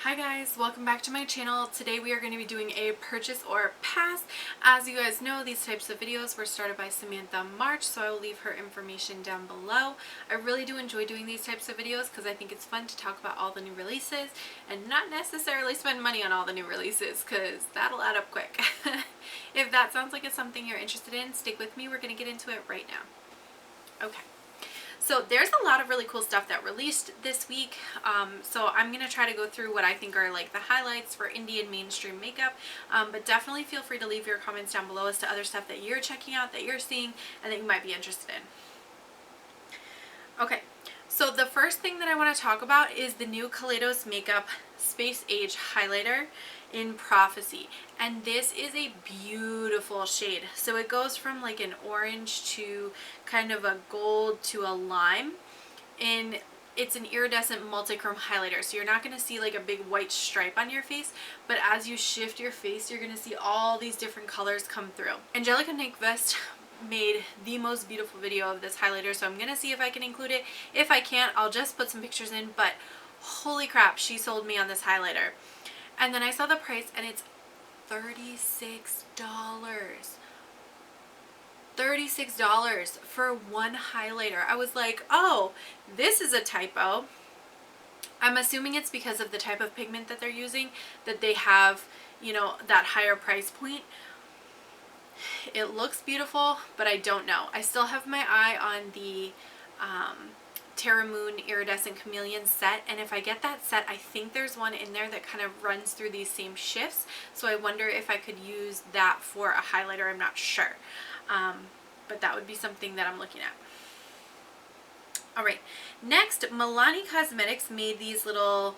Hi guys, welcome back to my channel. Today we are going to be doing a purchase or pass. As you guys know, these types of videos were started by Samantha March, so I will leave her information down below. I really do enjoy doing these types of videos because I think it's fun to talk about all the new releases and not necessarily spend money on all the new releases because that'll add up quick. If that sounds like it's something you're interested in, stick with me. We're going to get into it right now. Okay. So there's a lot of really cool stuff that released this week. So I'm going to try to go through what I think are like the highlights for indie and mainstream makeup. But definitely feel free to leave your comments down below as to other stuff that you're checking out, that you're seeing, and that you might be interested in. Okay, so the first thing that I want to talk about is the new Kaleidos Makeup Space Age Highlighter in Prophecy, and this is a beautiful shade. So it goes from like an orange to kind of a gold to a lime, and it's an iridescent multi-chrome highlighter, so you're not going to see like a big white stripe on your face, but as you shift your face you're going to see all these different colors come through. Angelica Nyqvist made the most beautiful video of this highlighter, so I'm going to see if I can include it. If I can't, I'll just put some pictures in, but holy crap, she sold me on this highlighter. And then I saw the price and it's $36. $36 for one highlighter. I was like, oh, this is a typo. I'm assuming it's because of the type of pigment that they're using, that they have, you know, that higher price point. It looks beautiful, but I don't know. I still have my eye on the Terra Moon Iridescent Chameleon set, and if I get that set, I think there's one in there that kind of runs through these same shifts, so I wonder if I could use that for a highlighter. I'm not sure, but that would be something that I'm looking at. Alright, next, Milani Cosmetics made these little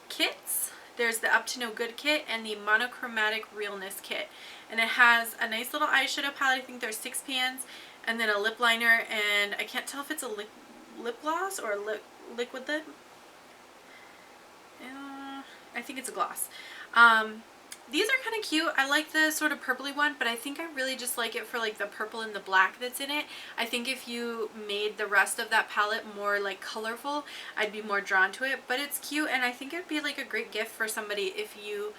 kits. There's the Up to No Good kit and the Monochromatic Realness kit, and it has a nice little eyeshadow palette. I think there's 6 pans, and then a lip liner, and I can't tell if it's a lip gloss or a liquid lip. I think it's a gloss. These are kind of cute. I like the sort of purpley one, but I think I really just like it for like the purple and the black that's in it. I think if you made the rest of that palette more like colorful, I'd be more drawn to it, but it's cute, and I think it'd be like a great gift for somebody if you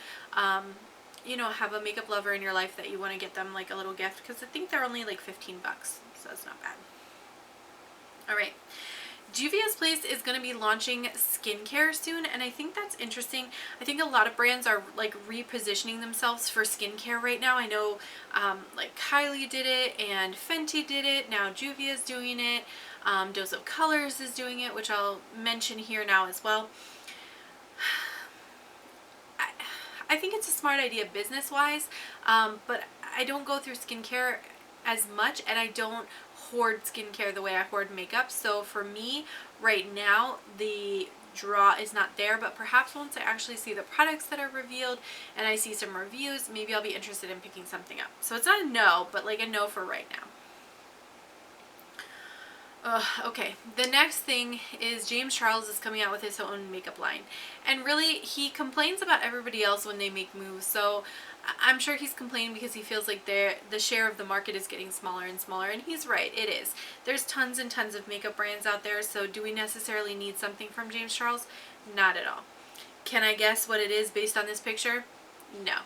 you know, have a makeup lover in your life that you want to get them like a little gift, because I think they're only like 15 bucks, so it's not bad. Alright, Juvia's Place is going to be launching skincare soon, and I think that's interesting. I think a lot of brands are like repositioning themselves for skincare right now. I know like Kylie did it and Fenty did it. Now Juvia's doing it. Dose of Colors is doing it, which I'll mention here now as well. I think it's a smart idea business-wise, but I don't go through skincare as much, and I don't hoard skincare the way I hoard makeup. So for me, right now, the draw is not there, but perhaps once I actually see the products that are revealed and I see some reviews, maybe I'll be interested in picking something up. So it's not a no, but like a no for right now. Okay, the next thing is James Charles is coming out with his own makeup line, and really he complains about everybody else when they make moves, so I'm sure he's complaining because he feels like the share of the market is getting smaller and smaller, and he's right, it is. There's tons and tons of makeup brands out there, so do we necessarily need something from James Charles? Not at all. Can I guess what it is based on this picture? No.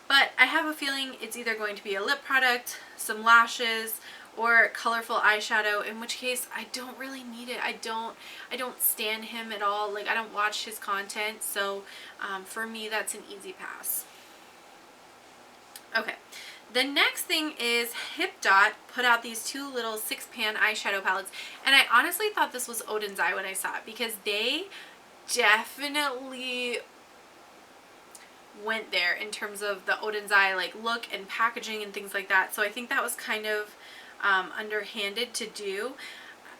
But I have a feeling it's either going to be a lip product, some lashes, or colorful eyeshadow, in which case I don't really need it. I don't stan him at all. Like, I don't watch his content, so for me that's an easy pass. Okay, the next thing is Hip Dot put out these 2 little 6-pan eyeshadow palettes, and I honestly thought this was Odin's Eye when I saw it, because they definitely went there in terms of the Odin's Eye like look and packaging and things like that. So I think that was kind of underhanded to do.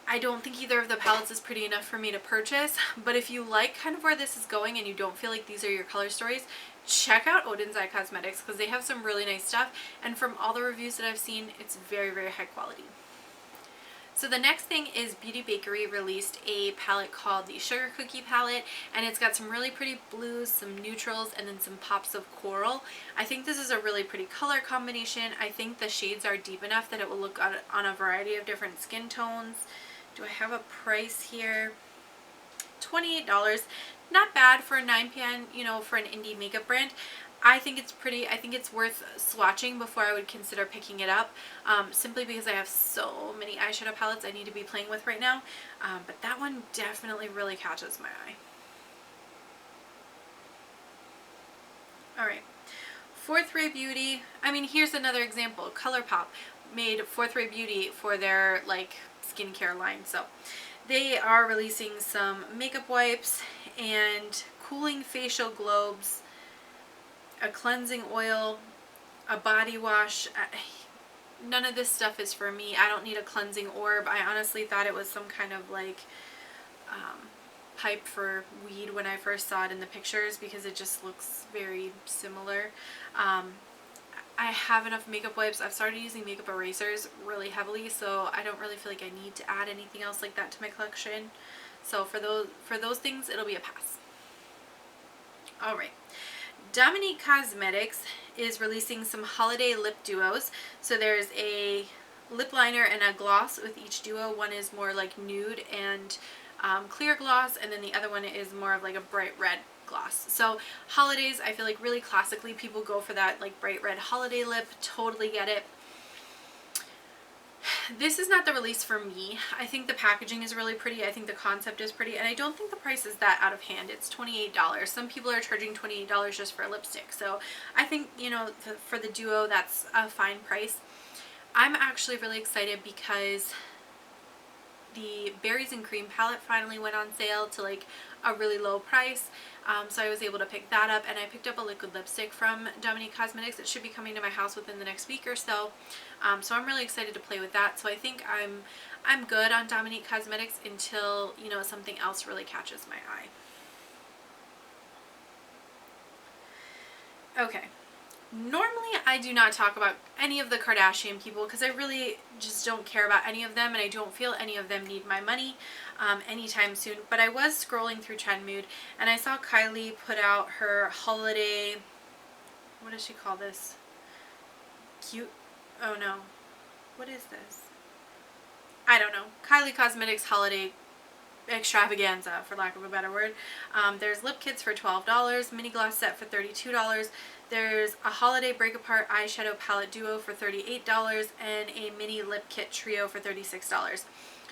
I don't think either of the palettes is pretty enough for me to purchase, but if you like kind of where this is going and you don't feel like these are your color stories, check out Odin's Eye Cosmetics, because they have some really nice stuff, and from all the reviews that I've seen, it's very, very high quality. So the next thing is Beauty Bakery released a palette called the Sugar Cookie palette, and it's got some really pretty blues, some neutrals, and then some pops of coral. I think this is a really pretty color combination. I think the shades are deep enough that it will look on a variety of different skin tones. Do I have a price here? $28. Not bad for a 9pan, you know, for an indie makeup brand. I think it's pretty. I think it's worth swatching before I would consider picking it up, simply because I have so many eyeshadow palettes I need to be playing with right now. But that one definitely really catches my eye. Alright, Fourth Ray Beauty. I mean, here's another example. Colorpop made Fourth Ray Beauty for their, like, skincare line. So they are releasing some makeup wipes and cooling facial globes, a cleansing oil, a body wash. None of this stuff is for me. I don't need a cleansing orb. I honestly thought it was some kind of like pipe for weed when I first saw it in the pictures, because it just looks very similar. I have enough makeup wipes. I've started using makeup erasers really heavily, so I don't really feel like I need to add anything else like that to my collection. So for those things, it'll be a pass. Alright. Dominique Cosmetics is releasing some holiday lip duos. So there's a lip liner and a gloss with each duo. One is more like nude and clear gloss, and then the other one is more of like a bright red gloss. So holidays, I feel like really classically people go for that like bright red holiday lip. Totally get it. This is not the release for me. I think the packaging is really pretty. I think the concept is pretty, and I don't think the price is that out of hand. It's $28. Some people are charging $28 just for a lipstick. So I think, you know, for the duo, that's a fine price. I'm actually really excited because the Berries and Cream palette finally went on sale to like a really low price. So I was able to pick that up, and I picked up a liquid lipstick from Dominique Cosmetics. It should be coming to my house within the next week or so. So I'm really excited to play with that. So I think I'm good on Dominique Cosmetics until, you know, something else really catches my eye. Okay. Normally I do not talk about any of the Kardashian people because I really just don't care about any of them, and I don't feel any of them need my money anytime soon. But I was scrolling through TrendMood and I saw Kylie put out her holiday, what does she call this? Cute? Oh no. What is this? I don't know. Kylie Cosmetics holiday extravaganza, for lack of a better word. There's lip kits for $12, mini gloss set for $32. There's a holiday break apart eyeshadow palette duo for $38, and a mini lip kit trio for $36.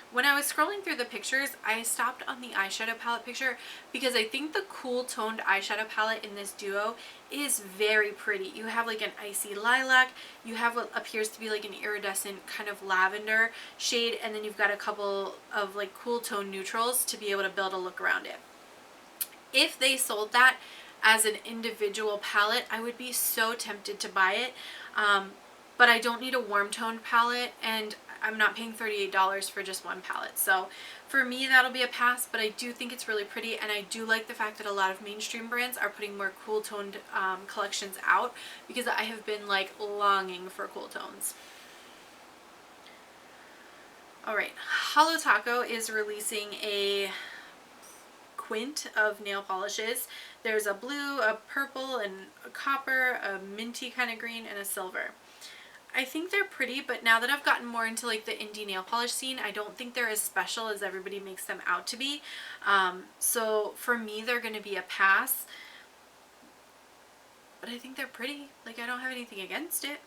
When I was scrolling through the pictures, I stopped on the eyeshadow palette picture because I think the cool toned eyeshadow palette in this duo is very pretty. You have like an icy lilac, you have what appears to be like an iridescent kind of lavender shade, and then you've got a couple of like cool tone neutrals to be able to build a look around it. If they sold that as an individual palette, I would be so tempted to buy it, but I don't need a warm toned palette, and I'm not paying $38 for just one palette. So for me, that'll be a pass, but I do think it's really pretty, and I do like the fact that a lot of mainstream brands are putting more cool toned collections out, because I have been like longing for cool tones. Alright, Holo Taco is releasing a quint of nail polishes. There's a blue, a purple, and a copper, a minty kind of green, and a silver. I think they're pretty, but now that I've gotten more into like the indie nail polish scene, I don't think they're as special as everybody makes them out to be. So for me, they're going to be a pass, but I think they're pretty. Like, I don't have anything against it.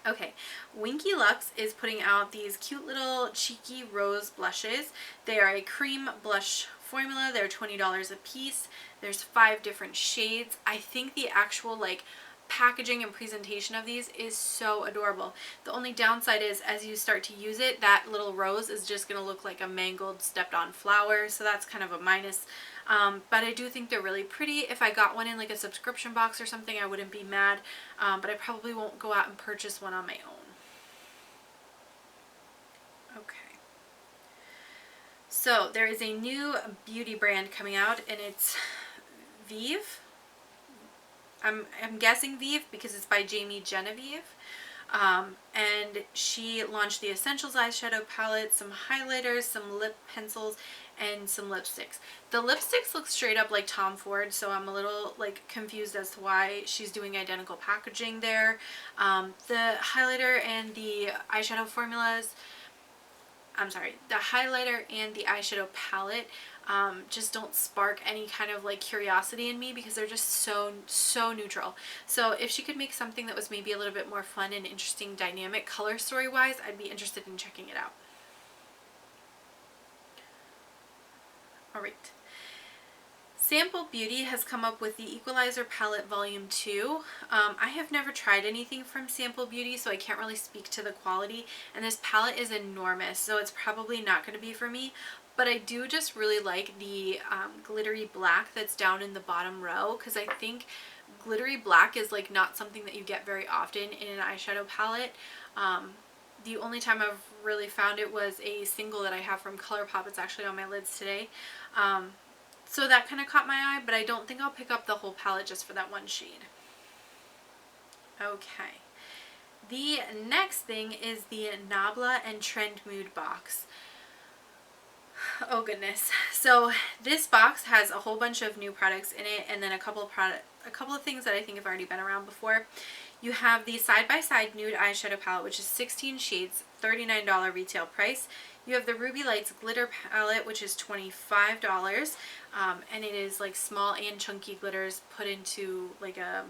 Okay, Winky Lux is putting out these cute little cheeky rose blushes. They are a cream blush formula. They're $20 a piece. There's 5 different shades. I think the actual like packaging and presentation of these is so adorable. The only downside is as you start to use it, that little rose is just going to look like a mangled stepped on flower, so that's kind of a minus. But I do think they're really pretty. If I got one in like a subscription box or something, I wouldn't be mad, but I probably won't go out and purchase one on my own. Okay. So there is a new beauty brand coming out, and it's Vive. I'm guessing Vive because it's by Jamie Genevieve. And she launched the Essentials eyeshadow palette, some highlighters, some lip pencils, and some lipsticks. The lipsticks look straight up like Tom Ford, so I'm a little like confused as to why she's doing identical packaging there. The highlighter and the eyeshadow formulas, the highlighter and the eyeshadow palette just don't spark any kind of like curiosity in me because they're just so neutral. So if she could make something that was maybe a little bit more fun and interesting, dynamic color story wise, I'd be interested in checking it out. Alright. Sample Beauty has come up with the Equalizer Palette Volume 2. I have never tried anything from Sample Beauty, so I can't really speak to the quality. And this palette is enormous, so it's probably not going to be for me. But I do just really like the glittery black that's down in the bottom row, because I think glittery black is like not something that you get very often in an eyeshadow palette. The only time I've really found it was a single that I have from Colorpop. It's actually on my lids today. So that kind of caught my eye, but I don't think I'll pick up the whole palette just for that one shade. Okay. The next thing is the Nabla and Trend Mood box. Oh goodness. So this box has a whole bunch of new products in it, and then a couple of things that I think have already been around before. You have the Side by Side Nude Eyeshadow Palette, which is 16 shades, $39 retail price. You have the Ruby Lights Glitter Palette, which is $25, and it is like small and chunky glitters put into like a,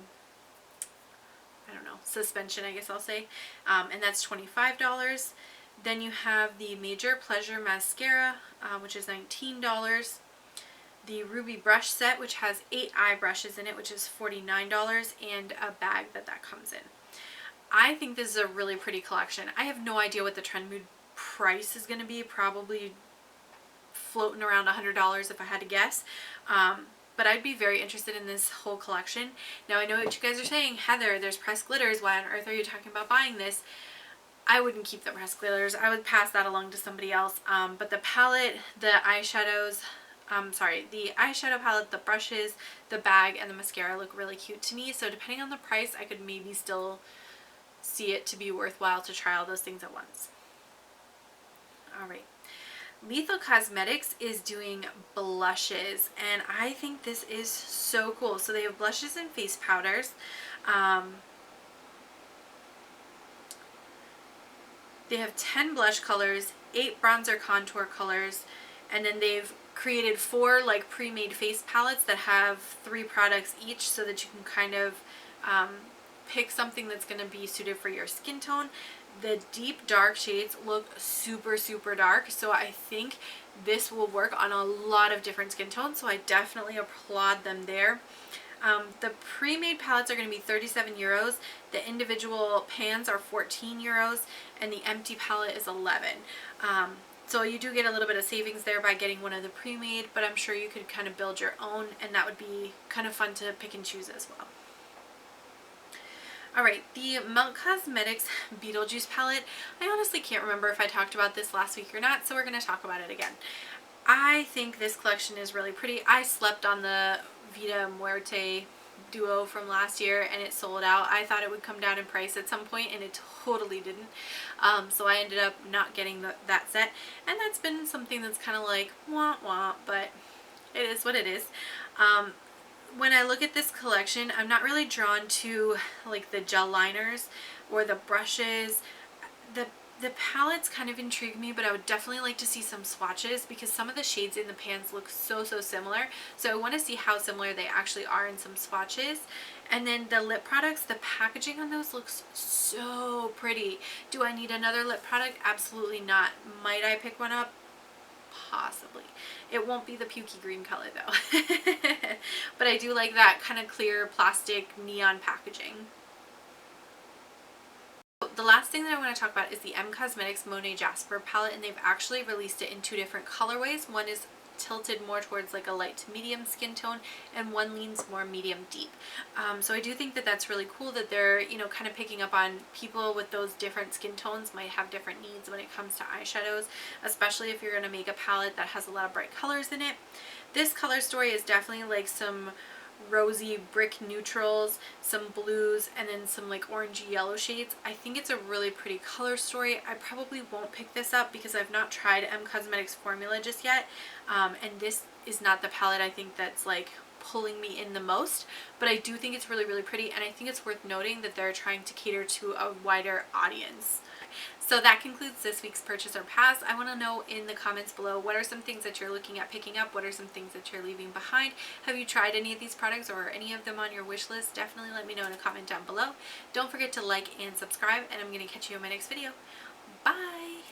I don't know, suspension, I guess I'll say, and that's $25. Then you have the Major Pleasure Mascara, which is $19. The Ruby Brush Set, which has 8 eye brushes in it, which is $49, and a bag that comes in. I think this is a really pretty collection. I have no idea what the Trend Mood price is going to be, probably floating around $100 if I had to guess. But I'd be very interested in this whole collection. Now I know what you guys are saying, Heather, there's pressed glitters, why on earth are you talking about buying this? I wouldn't keep the pressed glitters, I would pass that along to somebody else. But the palette, the eyeshadows, the eyeshadow palette, the brushes, the bag, and the mascara look really cute to me. So depending on the price, I could maybe still see it to be worthwhile to try all those things at once. Alright. Lethal Cosmetics is doing blushes, and I think this is so cool. So they have blushes and face powders. They have 10 blush colors, 8 bronzer contour colors, and then they've created 4 like pre-made face palettes that have 3 products each, so that you can kind of pick something that's going to be suited for your skin tone. The deep dark shades look super dark, so I think this will work on a lot of different skin tones, so I definitely applaud them there. The pre-made palettes are going to be 37 euros. The individual pans are 14 euros, and the empty palette is 11. So you do get a little bit of savings there by getting one of the pre-made, but I'm sure you could kind of build your own, and that would be kind of fun to pick and choose as well. Alright, the Milk Cosmetics Beetlejuice palette. I honestly can't remember if I talked about this last week or not, so we're going to talk about it again. I think this collection is really pretty. I slept on the Vida Muerte duo from last year, and it sold out. I thought it would come down in price at some point, and it totally didn't. So I ended up not getting that set, and that's been something that's kind of like wah wah, but it is what it is. When I look at this collection, I'm not really drawn to like the gel liners or the brushes. The palettes kind of intrigue me, but I would definitely like to see some swatches because some of the shades in the pans look so similar. So I want to see how similar they actually are in some swatches. And then the lip products, the packaging on those looks so pretty. Do I need another lip product? Absolutely not. Might I pick one up? Possibly. It won't be the pukey green color though. But I do like that kind of clear plastic neon packaging. The last thing that I want to talk about is the M Cosmetics Monet Jasper palette, and they've actually released it in 2 different colorways. One is tilted more towards like a light to medium skin tone, and one leans more medium deep. So I do think that that's really cool that they're, you know, kind of picking up on people with those different skin tones might have different needs when it comes to eyeshadows, especially if you're going to make a palette that has a lot of bright colors in it. This color story is definitely like some rosy brick neutrals, some blues, and then some like orangey yellow shades. I think it's a really pretty color story. I probably won't pick this up because I've not tried M Cosmetics formula just yet, and this is not the palette I think that's like pulling me in the most, but I do think it's really pretty, and I think it's worth noting that they're trying to cater to a wider audience. So that concludes this week's purchase or pass. I want to know in the comments below, what are some things that you're looking at picking up? What are some things that you're leaving behind? Have you tried any of these products or any of them on your wish list? Definitely let me know in a comment down below. Don't forget to like and subscribe, and I'm going to catch you in my next video. Bye!